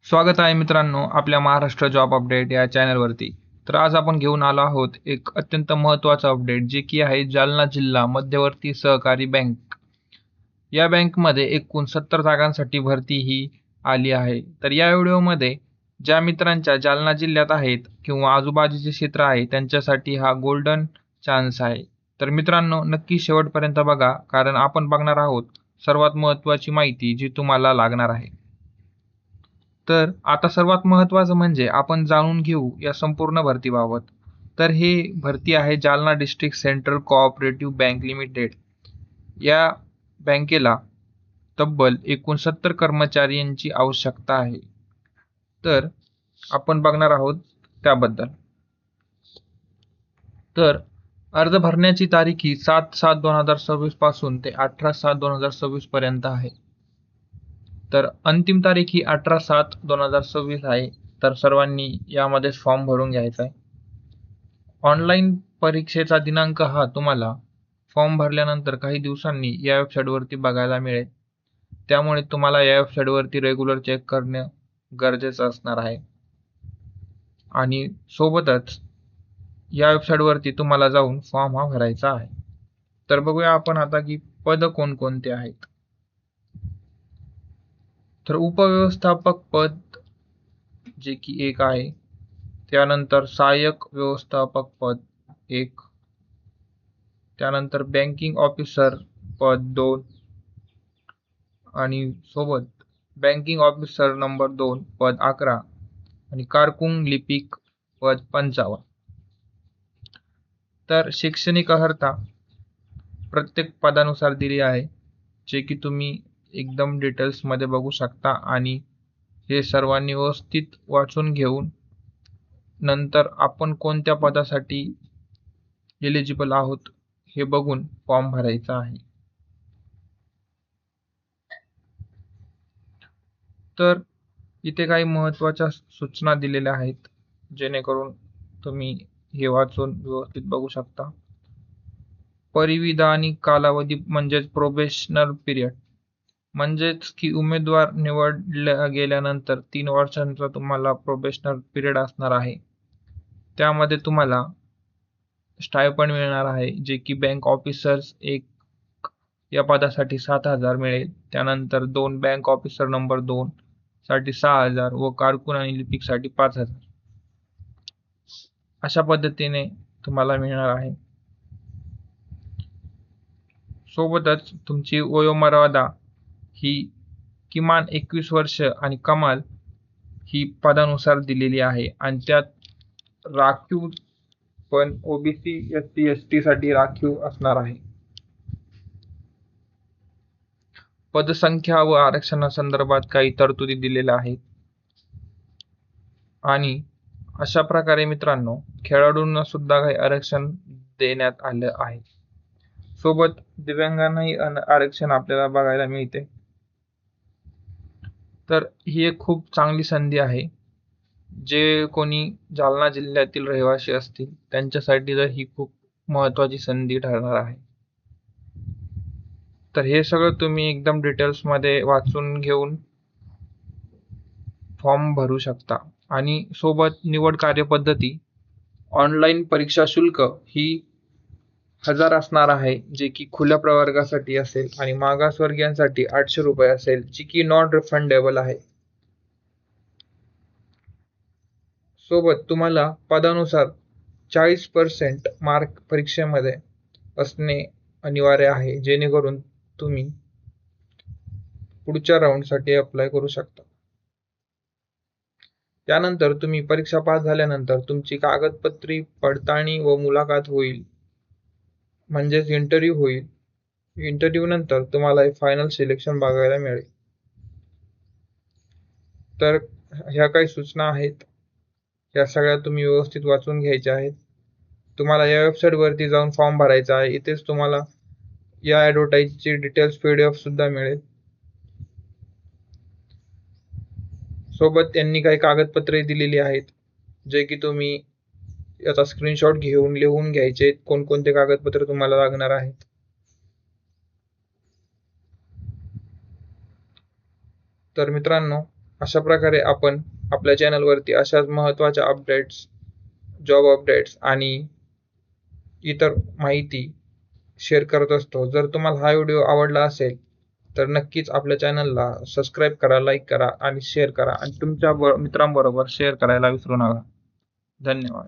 स्वागत आहे मित्रांनो आपल्या महाराष्ट्र जॉब अपडेट या चॅनलवरती. तर आज आपण घेऊन आलो आहोत एक अत्यंत महत्त्वाचा अपडेट, जे की आहे जालना जिल्हा मध्यवर्ती सहकारी बँक. या बँकमध्ये एकूण 70 जागांसाठी भरती ही आली आहे. तर या व्हिडिओमध्ये ज्या मित्रांच्या जालना जिल्ह्यात आहेत किंवा आजूबाजूचे क्षेत्र आहे त्यांच्यासाठी हा गोल्डन चान्स आहे. तर मित्रांनो, नक्की शेवटपर्यंत बघा, कारण आपण बघणार आहोत सर्वात महत्त्वाची माहिती जी तुम्हाला लागणार आहे. तर आता सर्वात महत्त्वाचं म्हणजे आपण जाणून घेऊ या संपूर्ण भरतीबाबत. तर हे भरती आहे Jalna district central cooperative bank limited. या बँकेला तब्बल एकूण 70 कर्मचाऱ्यांची आवश्यकता आहे. तर आपण बघणार आहोत त्याबद्दल. तर अर्ज भरण्याची तारीख ही 7/7/2026 पासून ते 18/7/2026 पर्यंत आहे. तर अंतिम तारीख ही 18/7/2026 आहे. तर सर्वांनी यामध्ये फॉर्म भरून घ्यायचा आहे. ऑनलाईन परीक्षेचा दिनांक हा तुम्हाला फॉर्म भरल्यानंतर काही दिवसांनी या वेबसाईटवरती बघायला मिळेल. त्यामुळे तुम्हाला या वेबसाईटवरती रेग्युलर चेक करणे गरजेचं असणार आहे. आणि सोबतच या वेबसाईटवरती तुम्हाला जाऊन फॉर्म हा भरायचा आहे. तर बघूया आपण आता की पद कोणकोणते आहेत. तर उपव्यवस्थापक पद जे की 1 आहे. त्यानंतर सहाय्यक व्यवस्थापक पद 1. त्यानंतर बँकिंग ऑफिसर पद 2 आणि सोबत बँकिंग ऑफिसर नंबर 2 पद 11 आणि कारकून लिपिक पद 55. तर शैक्षणिक अर्हता प्रत्येक पदानुसार दिली आहे, जे की तुम्ही एकदम डिटेल्समध्ये बघू शकता. आणि हे सर्वांनी व्यवस्थित वाचून घेऊन नंतर आपण कोणत्या पदासाठी एलिजिबल आहोत हे बघून फॉर्म भरायचा आहे. तर इथे काही महत्त्वाच्या सूचना दिलेल्या आहेत, जेणेकरून तुम्ही हे वाचून व्यवस्थित बघू शकता. परिविधानिक कालावधी म्हणजेच प्रोबेशनल पिरियड, म्हणजेच की उमेदवार निवडल्या गेल्यानंतर 3 वर्षांचा तुम्हाला प्रोबेशनल पिरियड असणार आहे. त्यामध्ये तुम्हाला स्टायपंड मिळणार आहे, जे की बँक ऑफिसर्स 1 या पदासाठी 7,000 मिळेल. त्यानंतर 2 बँक ऑफिसर नंबर 2 साठी 6,000 व कारकून आणि लिपिकसाठी 5,000 अशा पद्धतीने तुम्हाला मिळणार आहे. सोबतच तुमची वयोमर्यादा ही किमान 21 वर्ष आणि कमाल ही पदानुसार दिलेली आहे. आणि त्यात राखीव पण ओबीसी, एससी, एसटी साठी राखीव असणार आहे. पदसंख्या व आरक्षणासंदर्भात काही तरतुदी दिलेल्या आहेत. आणि अशा प्रकारे मित्रांनो, खेळाडूंना सुद्धा काही आरक्षण देण्यात आलं आहे. सोबत दिव्यांगांनाही आरक्षण आपल्याला बघायला मिळते. तर ही एक खूप चांगली संधी आहे. जे कोणी जालना जिल्ह्यातील रहिवासी असतील त्यांच्यासाठी तर ही खूप महत्त्वाची संधी ठरणार आहे. तर हे सगळं तुम्ही एकदम डिटेल्समध्ये वाचून घेऊन फॉर्म भरू शकता. आणि सोबत निवड कार्यपद्धती, ऑनलाईन परीक्षा शुल्क ही 1000 असणार आहे, जे की खुल्या प्रवर्गासाठी असेल आणि मागासवर्गीयांसाठी 800 रुपये असेल, जी की नॉन रिफंडेबल आहे. सोबत तुम्हाला पदानुसार 40% मार्क परीक्षेमध्ये असणे अनिवार्य आहे, जेणेकरून तुम्ही पुढच्या राऊंडसाठी अप्लाय करू शकता. त्यानंतर तुम्ही परीक्षा पास झाल्यानंतर तुमची कागदपत्री पडताळणी व मुलाखत होईल, म्हणजेच इंटरव्ह्यू होईल. इंटरव्ह्यू नंतर तुम्हाला फायनल सिलेक्शन बघायला मिळेल. तर ह्या काही सूचना आहेत, या सगळ्या तुम्ही व्यवस्थित वाचून घ्यायच्या आहेत. तुम्हाला या वेबसाईटवरती जाऊन फॉर्म भरायचा आहे. इथेच तुम्हाला या ॲडव्हर्टाईजची डिटेल्स PDF सुद्धा मिळेल. सोबत त्यांनी काही कागदपत्रे दिलेली आहेत, जे की तुम्ही याचा स्क्रीनशॉट घेऊन लिहून घ्यायचे, कोणकोणते कागदपत्र तुम्हाला लागणार आहेत. तर मित्रांनो, अशा प्रकारे आपण आपल्या चॅनलवरती अशाच महत्त्वाच्या अपडेट्स, जॉब अपडेट्स आणि इतर माहिती शेअर करत असतो. जर तुम्हाला हा व्हिडिओ आवडला असेल तर नक्कीच आपल्या चॅनलला सबस्क्राईब करा, लाईक करा आणि शेअर करा आणि तुमच्या मित्रांबरोबर शेअर करायला विसरू नका. धन्यवाद.